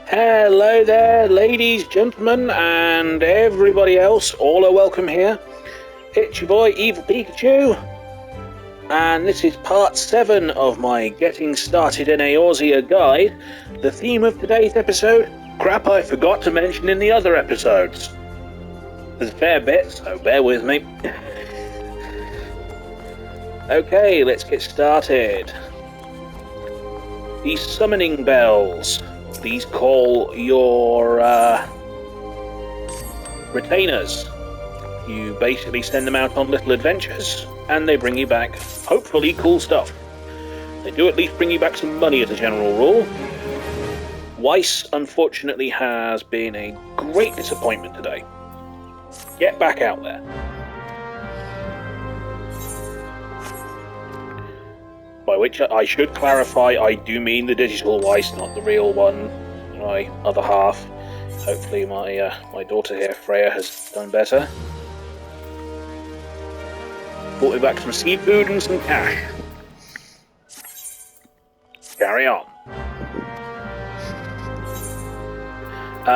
Hello there, ladies, gentlemen, and everybody else. All are welcome here. It's your boy, Evil Pikachu, and this is part 7 of my Getting Started in Eorzea guide. The theme of today's episode, crap I forgot to mention in the other episodes. There's a fair bit, so bear with me. Okay, let's get started. These summoning bells. These call your retainers. You basically send them out on little adventures, and they bring you back, hopefully, cool stuff. They do at least bring you back some money as a general rule. Weiss, unfortunately, has been a great disappointment today. Get back out there. By which I should clarify, I do mean the digital Weiss, not the real one, my other half. Hopefully my daughter here, Freya, has done better. Brought me back some seafood and some cash. Carry on.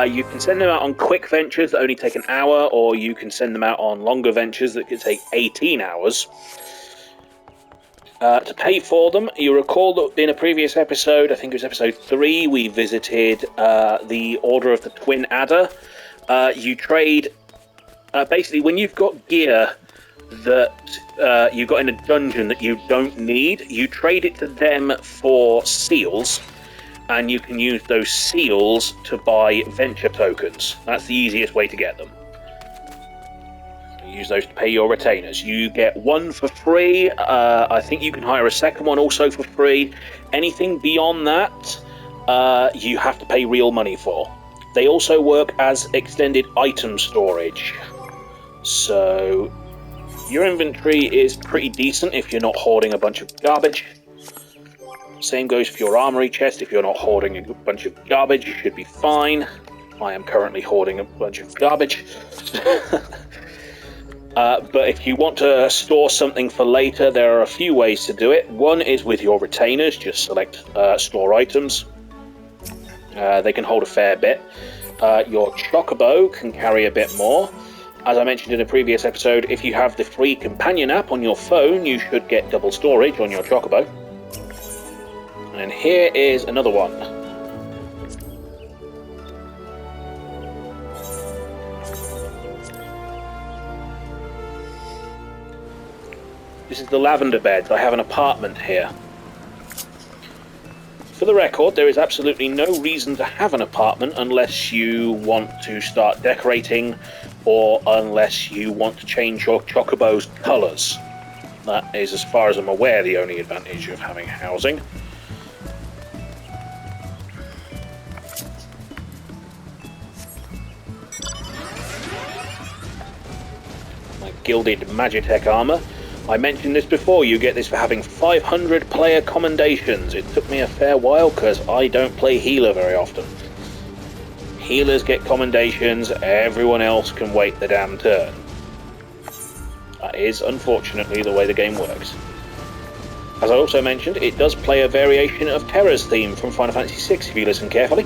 You can send them out on quick ventures that only take an hour, or you can send them out on longer ventures that could take 18 hours. To pay for them, you recall that in a previous episode, I think it was episode 3, we visited the Order of the Twin Adder. You trade, basically when you've got gear that you've got in a dungeon that you don't need, you trade it to them for seals, and you can use those seals to buy venture tokens. That's the easiest way to get them. Use those to pay your retainers. You get one for free. I think you can hire a second one also for free. Anything beyond that, you have to pay real money for. They also work as extended item storage. So your inventory is pretty decent if you're not hoarding a bunch of garbage. Same goes for your armory chest. If you're not hoarding a bunch of garbage, you should be fine. I am currently hoarding a bunch of garbage. But if you want to store something for later, there are a few ways to do it. One is with your retainers. Just select store items. They can hold a fair bit. Your chocobo can carry a bit more. As I mentioned in a previous episode, if you have the free companion app on your phone, you should get double storage on your chocobo. And here is another one. This is the lavender beds. I have an apartment here. For the record, there is absolutely no reason to have an apartment unless you want to start decorating or unless you want to change your chocobo's colours. That is, as far as I'm aware, the only advantage of having housing. My gilded Magitech armour. I mentioned this before, you get this for having 500 player commendations. It took me a fair while because I don't play healer very often. Healers get commendations, everyone else can wait the damn turn. That is, unfortunately, the way the game works. As I also mentioned, it does play a variation of Terra's theme from Final Fantasy VI if you listen carefully.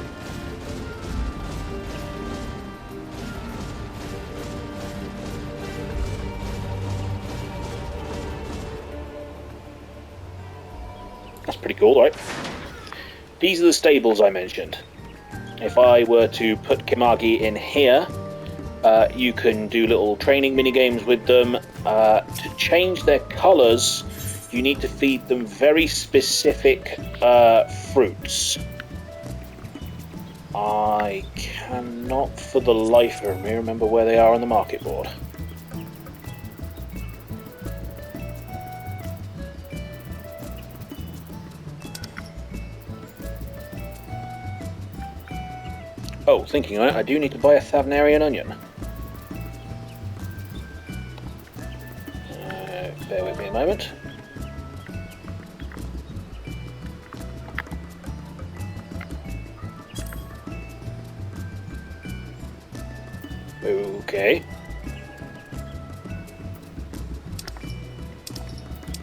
That's pretty cool, right? These are the stables I mentioned. If I were to put Kimagi in here, you can do little training minigames with them. To change their colours, you need to feed them very specific fruits. I cannot for the life of me remember where they are on the market board. Oh, thinking on it, I do need to buy a Thavnarian onion. Bear with me a moment. Okay.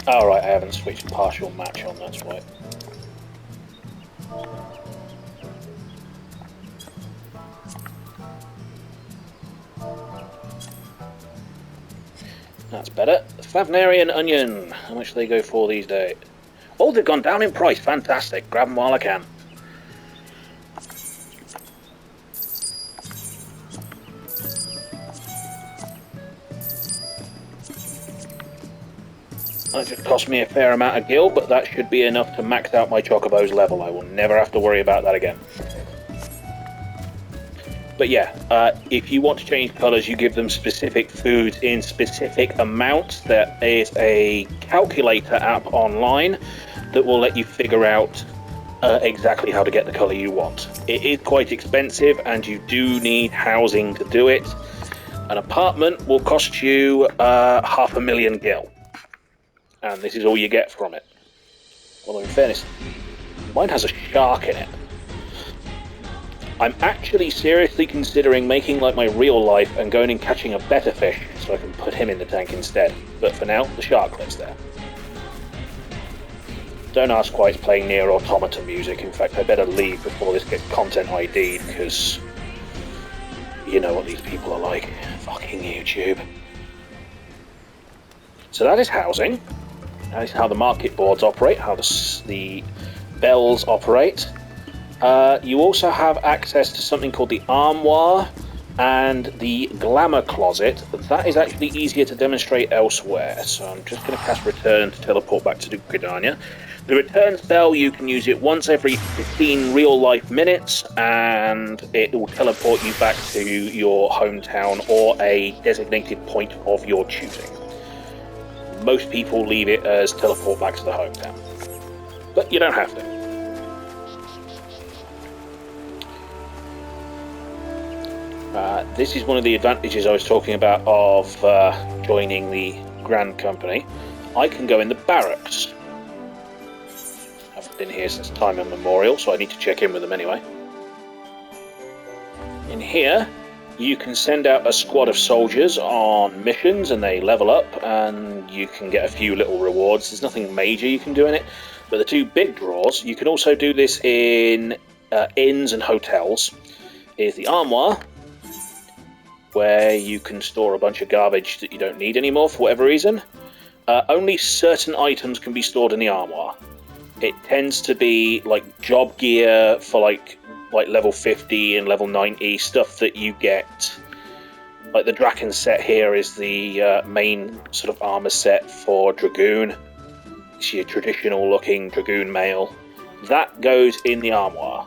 Alright, I haven't switched partial match on, that's why. That's better. Favnarian onion. How much do they go for these days? Oh, they've gone down in price. Fantastic. Grab them while I can. That just cost me a fair amount of gil, but that should be enough to max out my Chocobo's level. I will never have to worry about that again. But yeah, if you want to change colours, you give them specific foods in specific amounts. There is a calculator app online that will let you figure out exactly how to get the colour you want. It is quite expensive, and you do need housing to do it. An apartment will cost you 500,000 gil. And this is all you get from it. Although in fairness, mine has a shark in it. I'm actually seriously considering making like my real life and going and catching a better fish so I can put him in the tank instead. But for now, the shark lives there. Don't ask why it's playing Near Automata music. In fact, I better leave before this gets content ID'd, because you know what these people are like. Fucking YouTube. So that is housing. That is how the market boards operate, how the bells operate. You also have access to something called the armoire and the glamour closet. That is actually easier to demonstrate elsewhere. So I'm just going to cast return to teleport back to Gridania. The return spell, you can use it once every 15 real-life minutes, and it will teleport you back to your hometown or a designated point of your choosing. Most people leave it as teleport back to the hometown, but you don't have to. This is one of the advantages I was talking about of joining the Grand Company. I can go in the barracks. I haven't been here since time immemorial, so I need to check in with them anyway. In here, you can send out a squad of soldiers on missions and they level up, and you can get a few little rewards. There's nothing major you can do in it, but the two big draws, you can also do this in inns and hotels, is the armoire, where you can store a bunch of garbage that you don't need anymore for whatever reason. Only certain items can be stored in the armoire. It tends to be like job gear for like level 50 and level 90, stuff that you get. Like the Draken set here is the main sort of armor set for Dragoon. It's your traditional looking Dragoon mail. That goes in the armoire.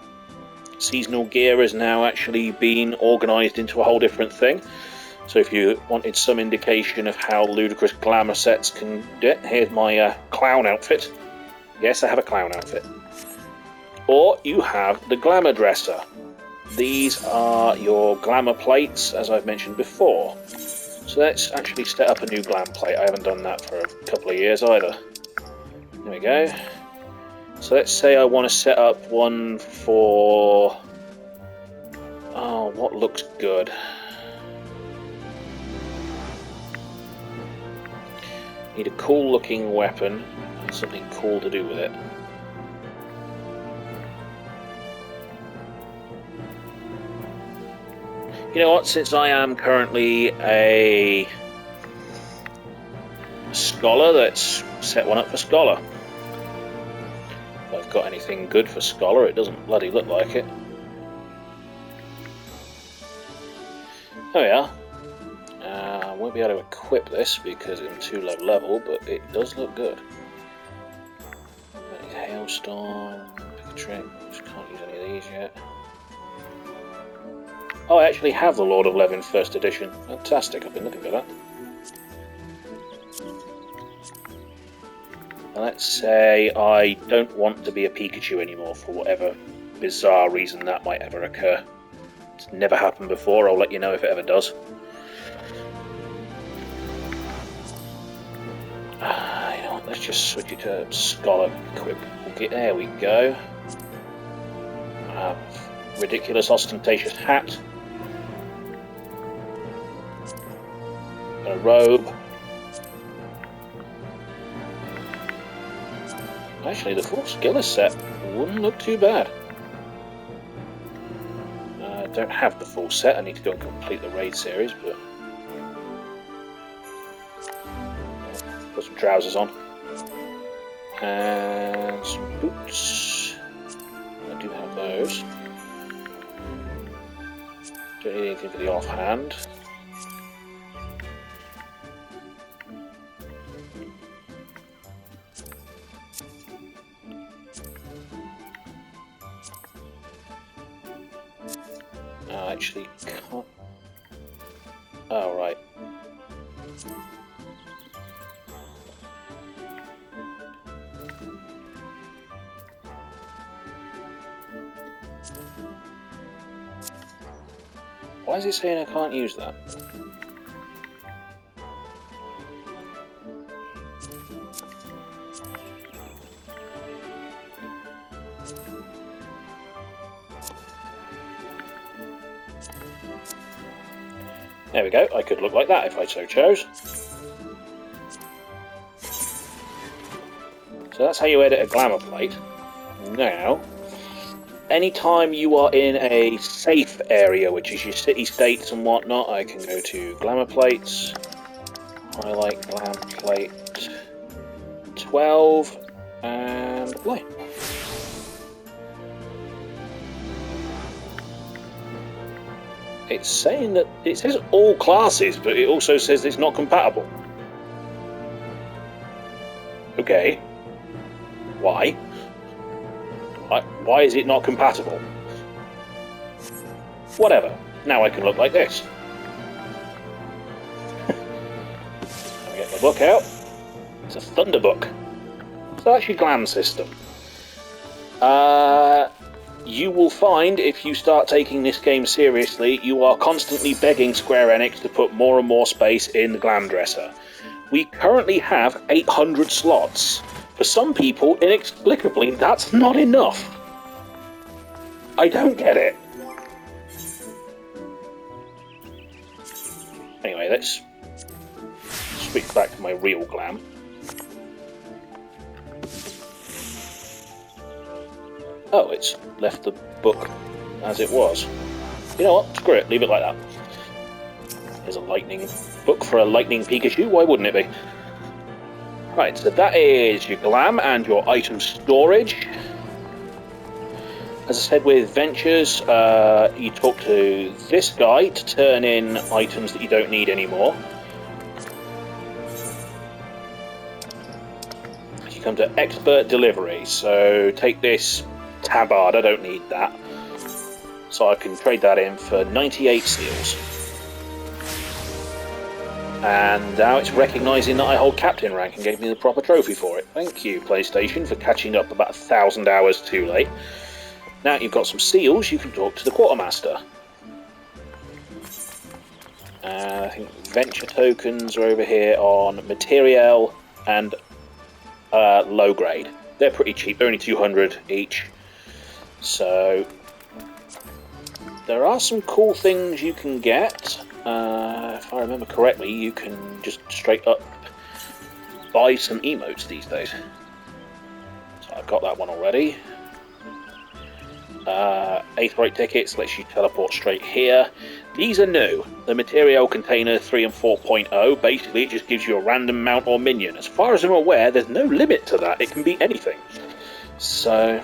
Seasonal gear has now actually been organised into a whole different thing. So if you wanted some indication of how ludicrous glamour sets can do it, here's my clown outfit. Yes, I have a clown outfit. Or you have the glamour dresser. These are your glamour plates, as I've mentioned before. So let's actually set up a new glam plate. I haven't done that for a couple of years either. There we go. So let's say I want to set up one for... oh, what looks good? Need a cool looking weapon and something cool to do with it. You know what, since I am currently a scholar, let's set one up for scholar. If I've got anything good for scholar, it doesn't bloody look like it. There we are. I won't be able to equip this because I'm too low level, but it does look good. Hailstorm, pick a trick, just can't use any of these yet. Oh, I actually have the Lord of Levin first edition. Fantastic, I've been looking for that. Let's say I don't want to be a Pikachu anymore for whatever bizarre reason that might ever occur. It's never happened before, I'll let you know if it ever does. You know what, let's just switch it to Scholar Equip. There we go. Ridiculous ostentatious hat. A robe. Actually, the full skill set wouldn't look too bad. I don't have the full set. I need to go and complete the raid series, but trousers on. And some boots. I do have those. Don't need anything for the offhand. I actually can't. Oh, right. Why is it saying I can't use that? There we go, I could look like that if I so chose. So that's how you edit a glamour plate. Now, anytime you are in a safe area, which is your city-states and whatnot, I can go to glamour plates, highlight glam plate 12, and apply. It's saying that it says all classes, but it also says it's not compatible. Okay. Why? Why is it not compatible? Whatever. Now I can look like this. I get the book out. It's a Thunder book. So that's your glam system. You will find, if you start taking this game seriously, you are constantly begging Square Enix to put more and more space in the glam dresser. We currently have 800 slots. For some people, inexplicably, that's not enough. I don't get it. Anyway, let's switch back to my real glam. Oh, it's left the book as it was. You know what? Screw it. Leave it like that. There's a lightning book for a lightning Pikachu. Why wouldn't it be? Right, so that is your glam and your item storage. As I said with Ventures, you talk to this guy to turn in items that you don't need anymore. You come to Expert Delivery, so take this tabard, I don't need that. So I can trade that in for 98 seals. And now it's recognising that I hold captain rank and gave me the proper trophy for it. Thank you, PlayStation, for catching up about 1,000 hours too late. Now you've got some seals, you can talk to the quartermaster. I think venture tokens are over here on material and low grade. They're pretty cheap, they're only 200 each. So there are some cool things you can get. If I remember correctly, you can just straight up buy some emotes these days. So I've got that one already. Aetheryte tickets lets you teleport straight here. These are new. The material container 3 and 4.0, basically it just gives you a random mount or minion. As far as I'm aware, there's no limit to that. It can be anything. So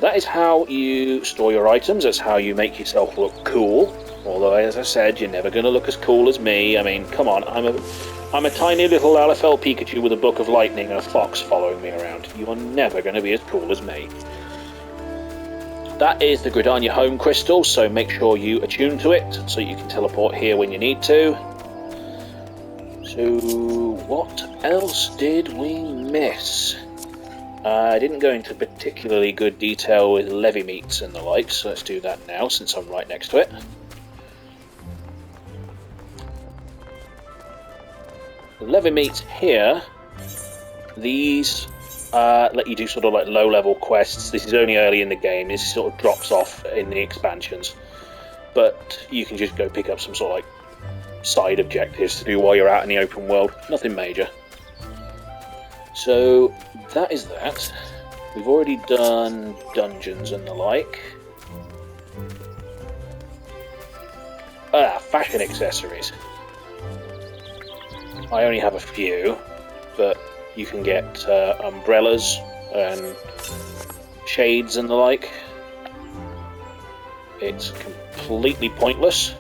that is how you store your items. That's how you make yourself look cool. Although, as I said, you're never going to look as cool as me. I mean, come on, I'm a tiny little LFL Pikachu with a book of lightning and a fox following me around. You are never going to be as cool as me. That is the Gridania Home Crystal, so make sure you attune to it so you can teleport here when you need to. So, what else did we miss? I didn't go into particularly good detail with levy meats and the like, so let's do that now since I'm right next to it. The levy meats here, these let you do sort of like low-level quests. This is only early in the game. This sort of drops off in the expansions. But you can just go pick up some sort of like side objectives to do while you're out in the open world. Nothing major. So that is that. We've already done dungeons and the like. Fashion accessories. I only have a few. but you can get umbrellas and shades and the like. It's completely pointless.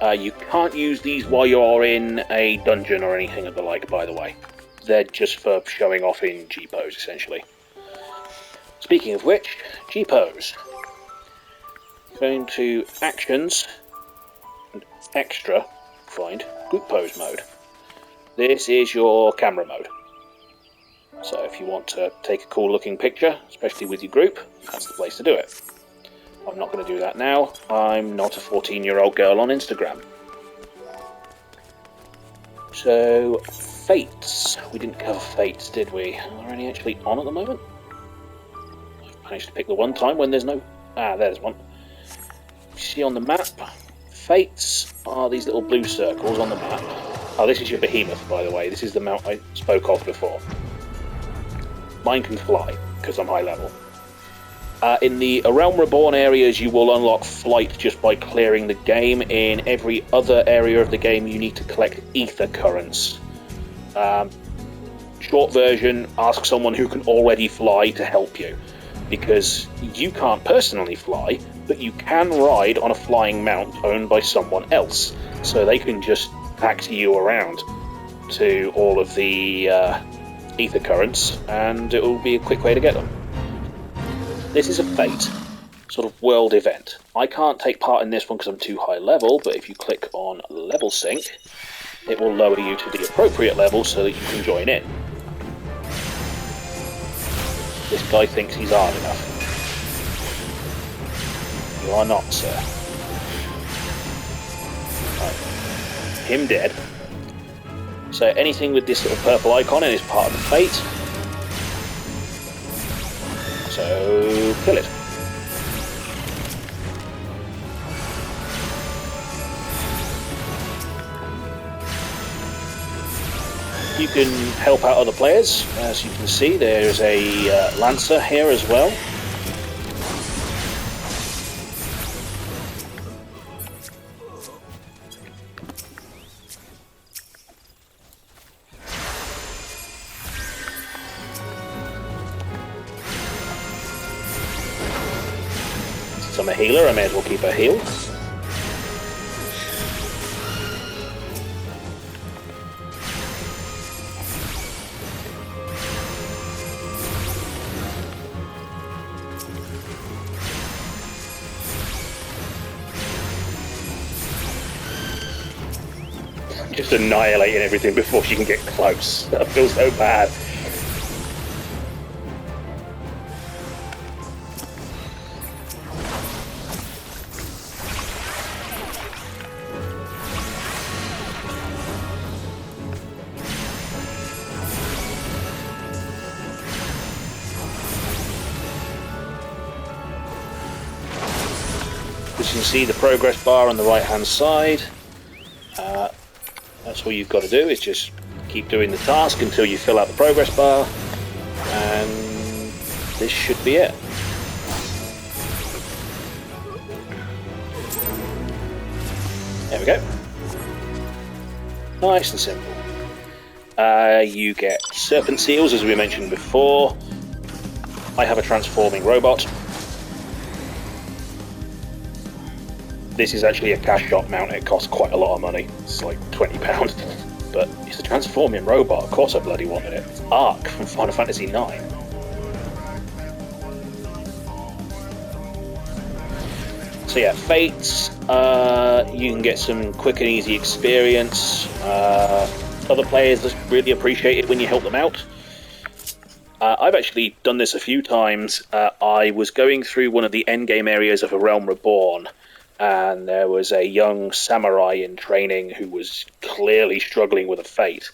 You can't use these while you're in a dungeon or anything of the like, by the way. They're just for showing off in G-pose, essentially. Speaking of which, G-pose. Going to Actions and Extra, find Group Pose mode. This is your camera mode. So if you want to take a cool looking picture, especially with your group, that's the place to do it. I'm not going to do that now. I'm not a 14-year-old girl on Instagram. So, Fates. We didn't cover Fates, did we? Are there any actually on at the moment? I've managed to pick the one time when there's no... there's one. You see on the map, Fates are these little blue circles on the map. Oh, this is your behemoth, by the way. This is the mount I spoke of before. Mine can fly, because I'm high level. In the A Realm Reborn areas, you will unlock flight just by clearing the game. In every other area of the game, you need to collect ether currents. Short version, ask someone who can already fly to help you. Because you can't personally fly, but you can ride on a flying mount owned by someone else. So they can just taxi you around to all of the ether currents, and it will be a quick way to get them. This is a Fate sort of world event. I can't take part in this one because I'm too high level, but if you click on level sync, it will lower you to the appropriate level so that you can join in. This guy thinks he's hard enough. You are not, sir. Right. Him dead. So anything with this little purple icon in is part of the Fate. So kill it. You can help out other players. As you can see, there's a Lancer here as well. Since I'm a healer, I may as well keep her healed. Just annihilating everything before she can get close. That feels so bad. As you can see, the progress bar on the right hand side. That's all you've got to do, is just keep doing the task until you fill out the progress bar, and this should be it. There we go. Nice and simple. You get serpent seals, as we mentioned before. I have a transforming robot. This is actually a cash shop mount. It costs quite a lot of money. It's like £20, but it's a transforming robot. Of course I bloody wanted it. It's Ark from Final Fantasy IX. So yeah, Fates. You can get some quick and easy experience. Other players just really appreciate it when you help them out. I've actually done this a few times. I was going through one of the endgame areas of A Realm Reborn, and there was a young samurai in training who was clearly struggling with a Fate.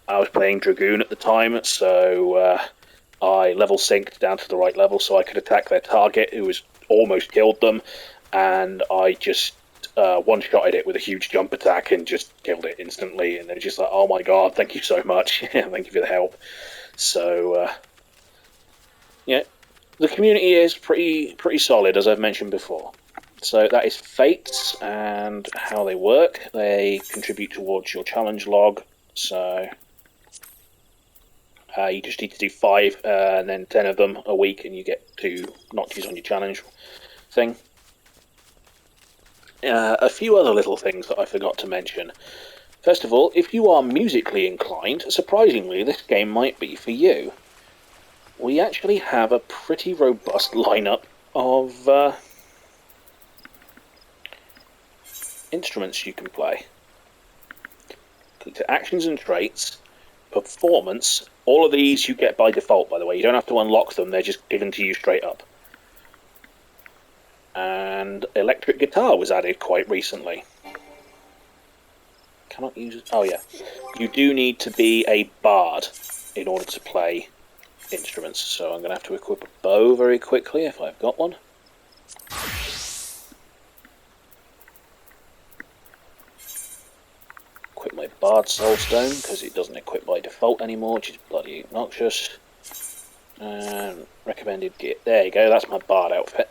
I was playing Dragoon at the time, so I level synced down to the right level so I could attack their target, who was almost killed them, and I just one-shotted it with a huge jump attack and just killed it instantly, and they're just like, oh my god, thank you so much, thank you for the help. So, yeah, the community is pretty solid, as I've mentioned before. So that is Fates, and how they work. They contribute towards your challenge log. So You just need to do 5 and then 10 of them a week, and you get 2 notches on your challenge thing. A few other little things that I forgot to mention. First of all, if you are musically inclined, surprisingly, this game might be for you. We actually have a pretty robust lineup of instruments you can play. Click to Actions and Traits, Performance. All of these you get by default, by the way. You don't have to unlock them, they're just given to you straight up. And electric guitar was added quite recently. Cannot use it. Oh yeah, you do need to be a bard in order to play instruments, so I'm going to have to equip a bow very quickly if I've got one. Equip my bard soulstone because it doesn't equip by default anymore, which is bloody obnoxious. And recommended gear. There you go, that's my bard outfit.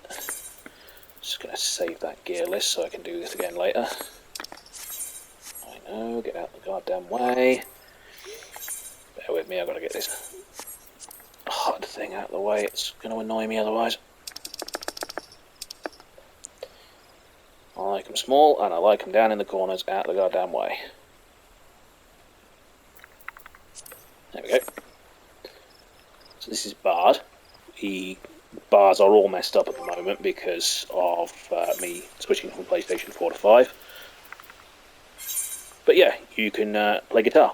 Just going to save that gear list so I can do this again later. I know, get out the goddamn way. Bear with me, I've got to get this HUD thing out of the way, it's going to annoy me otherwise. I like them small, and I like them down in the corners, out the goddamn way. There we go. So this is Bard. The bars are all messed up at the moment because of me switching from PlayStation 4 to 5. But yeah, you can play guitar.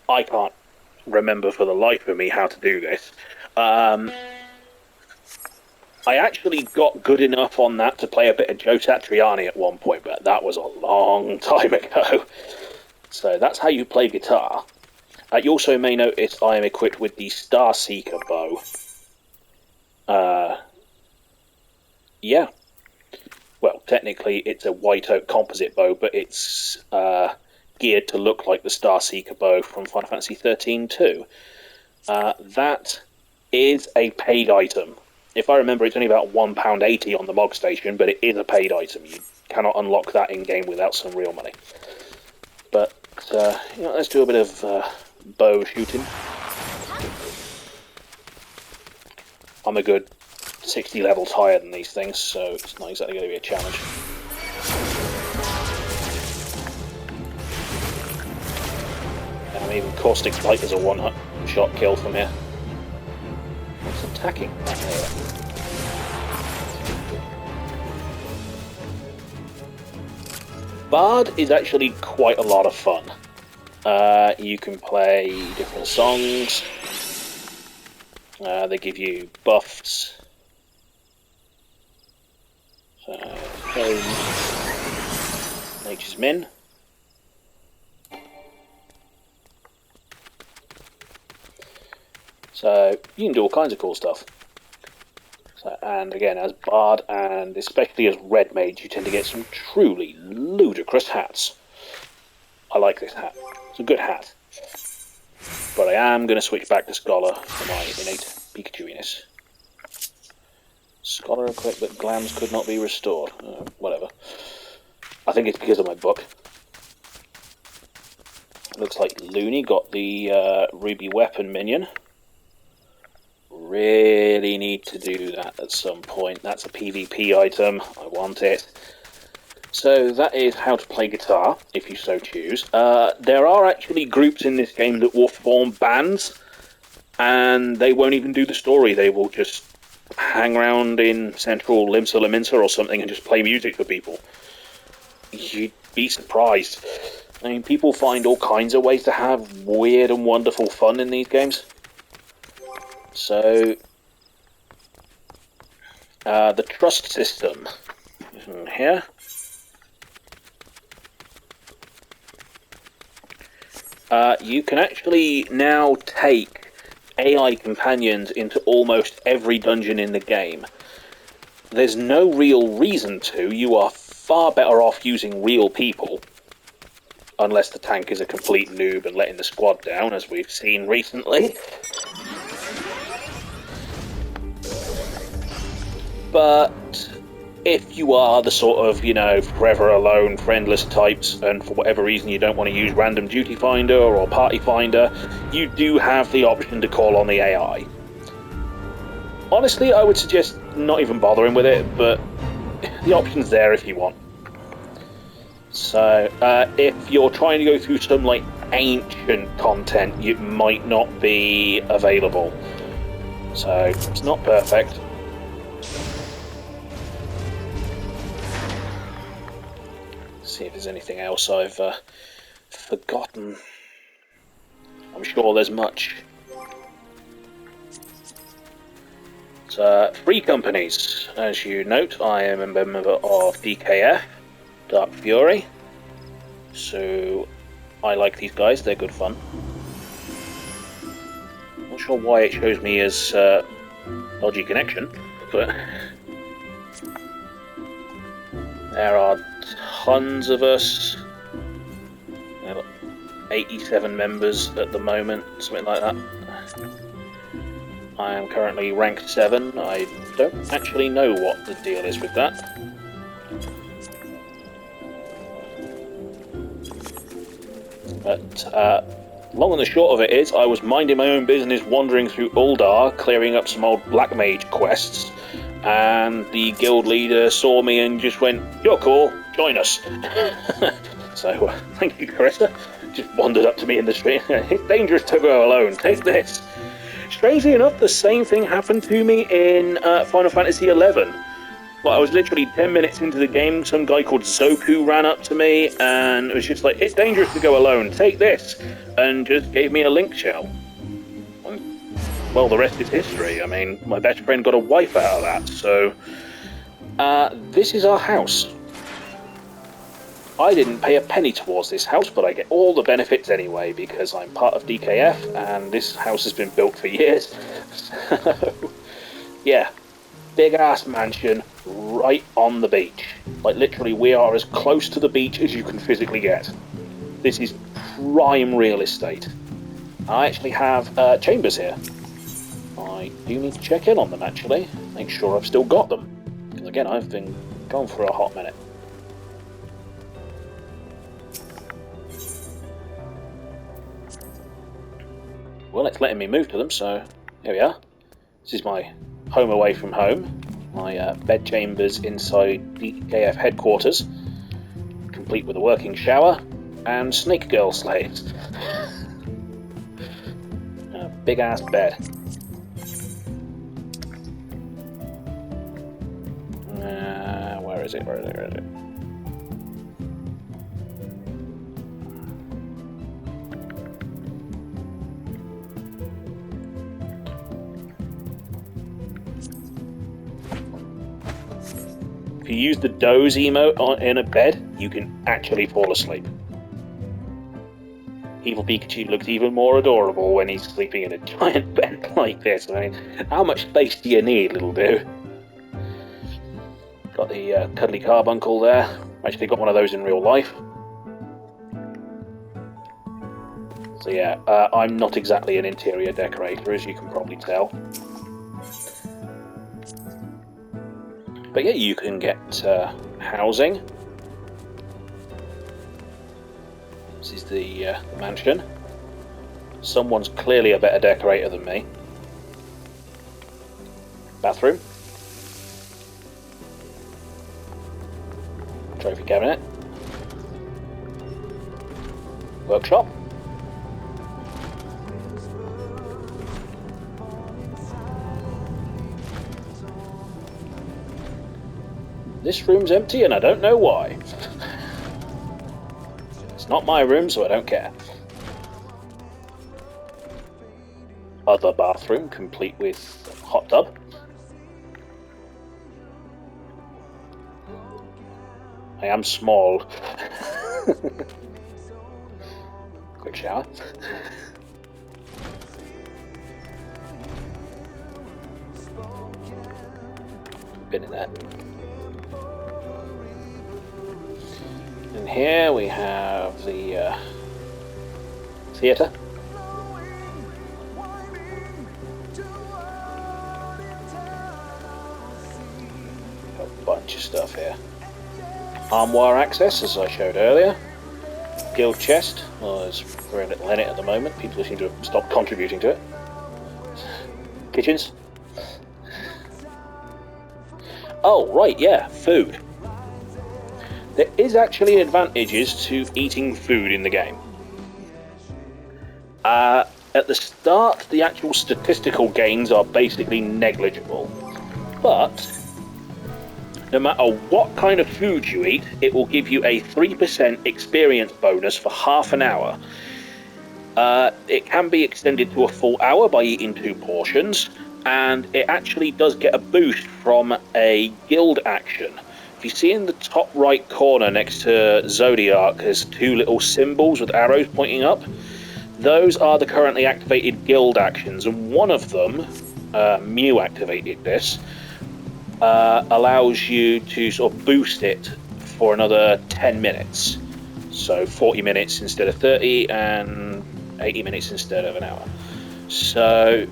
I can't remember for the life of me how to do this. I actually got good enough on that to play a bit of Joe Satriani at one point, but that was a long time ago. So that's how you play guitar. You also may notice I am equipped with the Star Seeker bow. Yeah. Well, technically it's a white oak composite bow, but it's geared to look like the Star Seeker bow from Final Fantasy XIII too. That is a paid item. If I remember, it's only about £1.80 on the log station, but it is a paid item. You cannot unlock that in-game without some real money. But, you know, let's do a bit of bow shooting. I'm a good 60 levels higher than these things, so it's not exactly going to be a challenge. And even Caustic Light is a one-shot kill from here. What's attacking? Bard is actually quite a lot of fun. You can play different songs. They give you buffs. So, Nature's Min. So you can do all kinds of cool stuff. So, and again, as Bard and especially as Red Mage, you tend to get some truly ludicrous hats. I like this hat. It's a good hat. But I am going to switch back to Scholar for my innate Pikachu-iness. Scholar equipped, but glams could not be restored. Whatever. I think it's because of my book. Looks like Looney got the Ruby Weapon minion. Really need to do that at some point. That's a PvP item. I want it. So that is how to play guitar, if you so choose. There are actually groups in this game that will form bands, and they won't even do the story. They will just hang around in central Limsa Lominsa or something and just play music for people. You'd be surprised. I mean, people find all kinds of ways to have weird and wonderful fun in these games. So, the trust system here. You can actually now take AI companions into almost every dungeon in the game. There's no real reason to. You are far better off using real people. Unless the tank is a complete noob and letting the squad down, as we've seen recently. But if you are the sort of, forever alone, friendless types, and for whatever reason you don't want to use random duty finder or party finder, you do have the option to call on the AI. Honestly, I would suggest not even bothering with it, but the option's there if you want. So, if you're trying to go through some, ancient content, it might not be available. So, it's not perfect. See if there's anything else I've forgotten. I'm sure there's much. So, free companies. As you note, I am a member of DKF, Dark Fury. So, I like these guys, they're good fun. Not sure why it shows me as dodgy connection, but there are tons of us. 87 members at the moment, something like that. I am currently ranked 7. I don't actually know what the deal is with that. But long and the short of it is, I was minding my own business wandering through Uldar, clearing up some old Black Mage quests, and the guild leader saw me and just went, "You're cool, join us." So, thank you, Carissa. Just wandered up to me in the street. "It's dangerous to go alone, take this." Strangely enough, the same thing happened to me in Final Fantasy XI. I was literally 10 minutes into the game, some guy called Zoku ran up to me and it was just like, "It's dangerous to go alone, take this," and just gave me a link shell. Well, the rest is history. I mean, my best friend got a wife out of that, so... this is our house. I didn't pay a penny towards this house, but I get all the benefits anyway, because I'm part of DKF, and this house has been built for years. So, yeah, big-ass mansion right on the beach. Literally, we are as close to the beach as you can physically get. This is prime real estate. I actually have chambers here. I do need to check in on them, actually. Make sure I've still got them. Because, again, I've been gone for a hot minute. Well, it's letting me move to them, so here we are. This is my home away from home. My bed chambers inside DKF headquarters, complete with a working shower and snake girl slaves. A big ass bed. Where is it? Where is it? Where is it? If you use the doze emote in a bed, you can actually fall asleep. Evil Pikachu looks even more adorable when he's sleeping in a giant bed like this. I mean, how much space do you need, little dude? Got the cuddly carbuncle there. Actually got one of those in real life. So yeah, I'm not exactly an interior decorator, as you can probably tell. But yeah, you can get housing. This is the mansion. Someone's clearly a better decorator than me. Bathroom. Trophy cabinet. Workshop. This room's empty and I don't know why. It's not my room, so I don't care. Other bathroom, complete with hot tub. I am small. Quick shower. Been in there. And here we have the theatre. Armoire access, as I showed earlier. Guild chest. Well, there's very little in it at the moment. People seem to have stopped contributing to it. Kitchens. Oh, right, yeah, food. There is actually advantages to eating food in the game. At the start, the actual statistical gains are basically negligible. But no matter what kind of food you eat, it will give you a 3% experience bonus for half an hour. It can be extended to a full hour by eating 2 portions, and it actually does get a boost from a guild action. If you see in the top right corner next to Zodiac, there's 2 little symbols with arrows pointing up. Those are the currently activated guild actions, and one of them, Mew activated this, allows you to sort of boost it for another 10 minutes. So 40 minutes instead of 30 and 80 minutes instead of an hour. So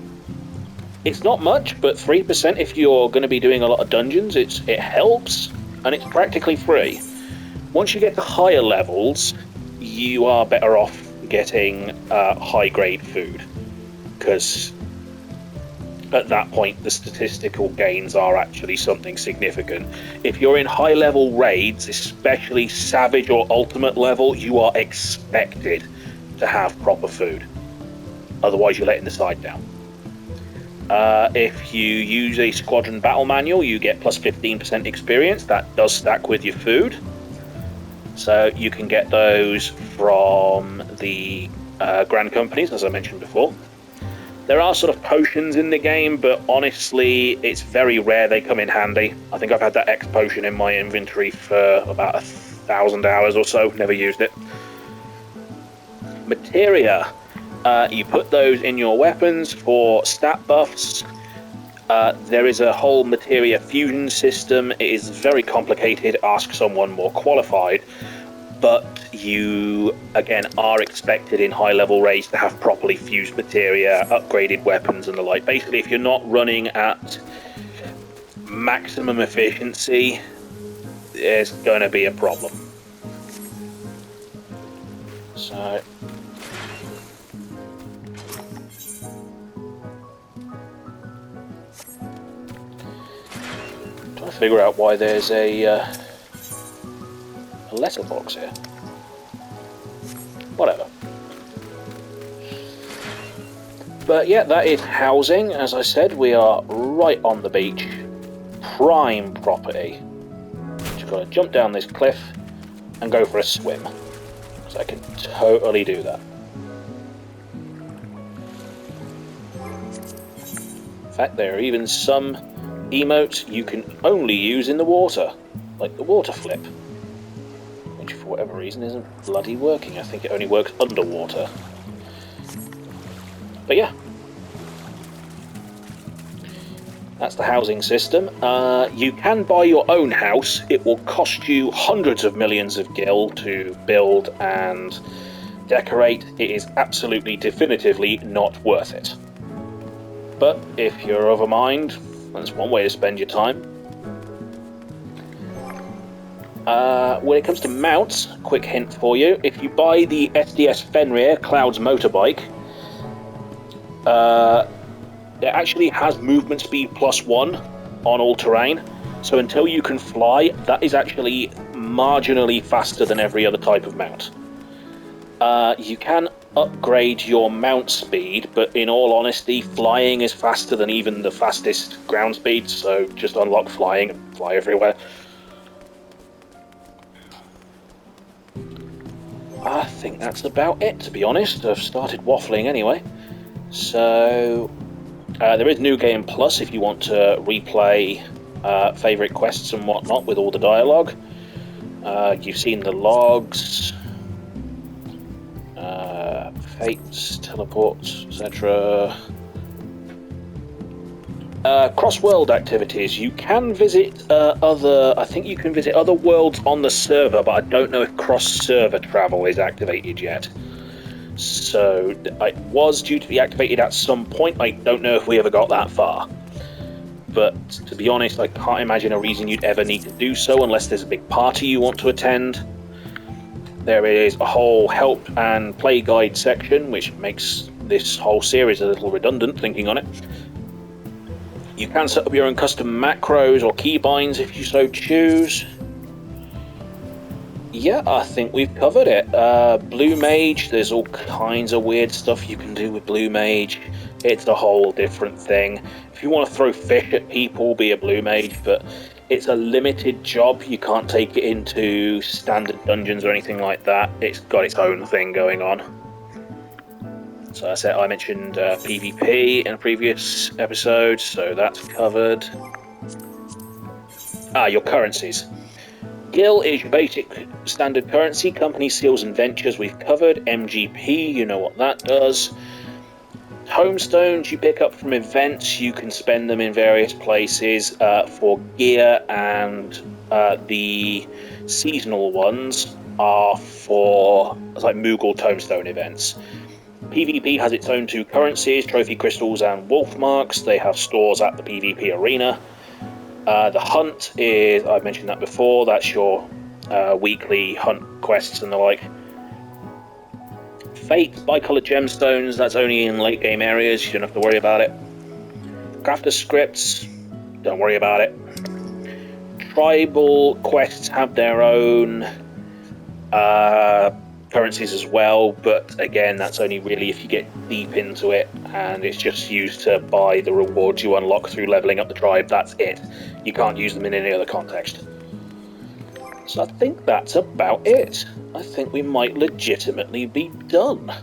it's not much, but 3% if you're going to be doing a lot of dungeons, it helps, and it's practically free. Once you get to higher levels, you are better off getting high grade food, because at that point the statistical gains are actually something significant. If you're in high level raids, especially Savage or Ultimate level, you are expected to have proper food, otherwise you're letting the side down. If you use a Squadron Battle Manual, you get plus 15% experience. That does stack with your food. So you can get those from the Grand Companies, as I mentioned before. There are sort of potions in the game, but honestly, it's very rare they come in handy. I think I've had that X potion in my inventory for about 1,000 hours or so, never used it. Materia. You put those in your weapons for stat buffs. There is a whole materia fusion system. It is very complicated. Ask someone more qualified. But you, again, are expected in high-level raids to have properly fused materia, upgraded weapons and the like. Basically, if you're not running at maximum efficiency, there's going to be a problem. So I'm trying to figure out why there's a letterbox here. Whatever. But yeah, that is housing. As I said, we are right on the beach. Prime property. Just gotta jump down this cliff and go for a swim. So I can totally do that. In fact, there are even some emotes you can only use in the water, like the water flip, which for whatever reason isn't bloody working. I think it only works underwater. But yeah, that's the housing system. You can buy your own house. It will cost you hundreds of millions of gil to build and decorate. It is absolutely definitively not worth it. But if you're of a mind, that's one way to spend your time. When it comes to mounts, quick hint for you: if you buy the SDS Fenrir Clouds motorbike, it actually has movement speed +1 on all terrain, so until you can fly, that is actually marginally faster than every other type of mount. You can upgrade your mount speed, but in all honesty, flying is faster than even the fastest ground speed, so just unlock flying and fly everywhere. I think that's about it, to be honest. I've started waffling anyway. So there is New Game Plus if you want to replay favourite quests and whatnot with all the dialogue. You've seen the logs, fates, teleports, etc. Cross-world activities. You can visit I think you can visit other worlds on the server, but I don't know if cross-server travel is activated yet. So it was due to be activated at some point. I don't know if we ever got that far. but to be honest, I can't imagine a reason you'd ever need to do so unless there's a big party you want to attend. There is a whole help and play guide section, which makes this whole series a little redundant, thinking on it. You can set up your own custom macros or keybinds if you so choose. Yeah, I think we've covered it. Blue Mage, there's all kinds of weird stuff you can do with Blue Mage. It's a whole different thing. If you want to throw fish at people, be a Blue Mage, but it's a limited job. You can't take it into standard dungeons or anything like that. It's got its own thing going on. So I mentioned PvP in a previous episode, so that's covered. Your currencies. Gil is your basic standard currency. Company Seals and Ventures we've covered. MGP, you know what that does. Homestones you pick up from events. You can spend them in various places for gear, and the seasonal ones are for like Moogle Tombstone events. PvP has its own 2 currencies, Trophy Crystals and Wolf Marks. They have stores at the PvP arena. The hunt is, I've mentioned that before, that's your weekly hunt quests and the like. Fate, bicoloured gemstones, that's only in late game areas, you don't have to worry about it. Crafter scripts, don't worry about it. Tribal quests have their own currencies as well, but again, that's only really if you get deep into it, and it's just used to buy the rewards you unlock through leveling up the tribe. That's it. You can't use them in any other context. So I think that's about it. I think we might legitimately be done.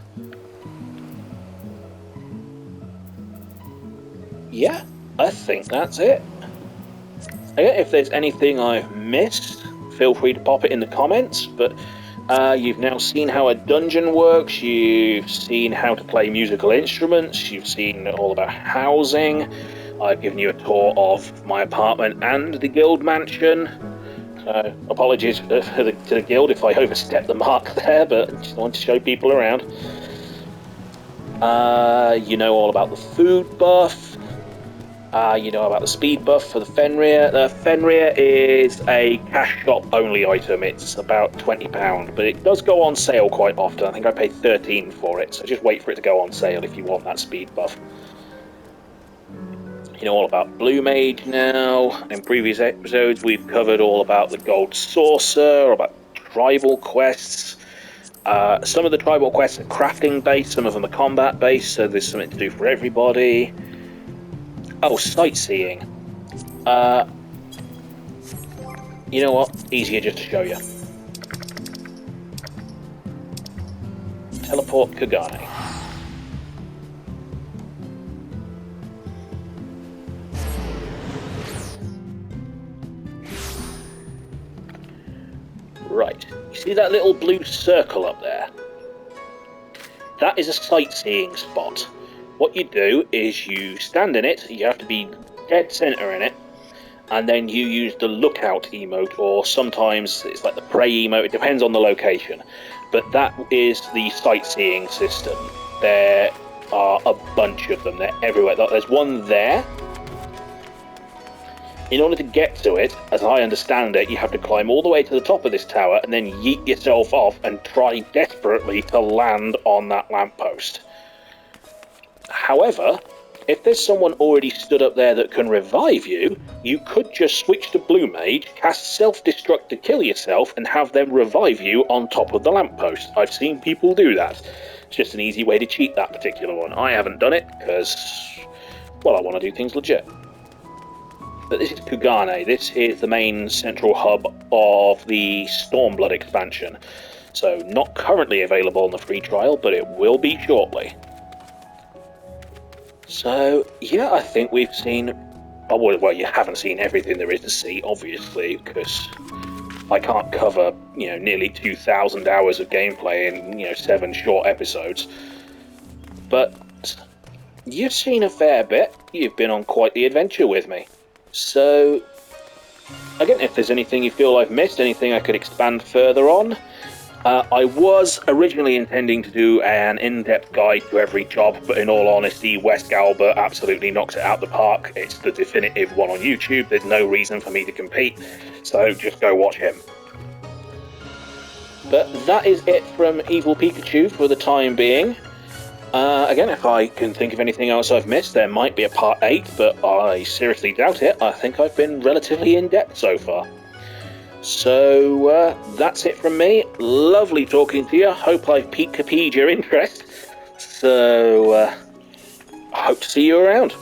Yeah, I think that's it. Okay, if there's anything I've missed, feel free to pop it in the comments, but you've now seen how a dungeon works, you've seen how to play musical instruments, you've seen all about housing, I've given you a tour of my apartment and the guild mansion. So apologies to the guild if I overstepped the mark there, but I just wanted to show people around. You know all about the food buff. You know about the speed buff for the Fenrir. The Fenrir is a cash shop only item. It's about £20, but it does go on sale quite often. I think I paid $13 for it, so just wait for it to go on sale if you want that speed buff. You know all about Blue Mage now. In previous episodes, we've covered all about the Gold Saucer, about tribal quests. Some of the tribal quests are crafting based, some of them are combat based, so there's something to do for everybody. Oh, sightseeing. You know what? Easier just to show you. Teleport Kugane. Right. You see that little blue circle up there? That is a sightseeing spot. What you do is you stand in it, you have to be dead center in it, and then you use the lookout emote, or sometimes it's like the prey emote, it depends on the location. But that is the sightseeing system. There are a bunch of them, they're everywhere. There's one there. In order to get to it, as I understand it, you have to climb all the way to the top of this tower and then yeet yourself off and try desperately to land on that lamppost. However, if there's someone already stood up there that can revive you, you could just switch to Blue Mage, cast self-destruct to kill yourself, and have them revive you on top of the lamppost. I've seen people do that. It's just an easy way to cheat that particular one. I haven't done it because, well, I want to do things legit. But this is Kugane. This is the main central hub of the Stormblood expansion. So not currently available on the free trial, but it will be shortly. So, yeah, I think we've seen... Oh, well, you haven't seen everything there is to see, obviously, because I can't cover, nearly 2,000 hours of gameplay in, 7 short episodes. But you've seen a fair bit. You've been on quite the adventure with me. So, again, if there's anything you feel I've missed, anything I could expand further on, I was originally intending to do an in-depth guide to every job, but in all honesty, Wes Galbert absolutely knocks it out the park. It's the definitive one on YouTube. There's no reason for me to compete, so just go watch him. But that is it from Evil Pikachu for the time being. Again, if I can think of anything else I've missed, there might be a part 8, but I seriously doubt it. I think I've been relatively in-depth so far. So that's it from me. Lovely talking to you. Hope I've piqued your interest. So I hope to see you around.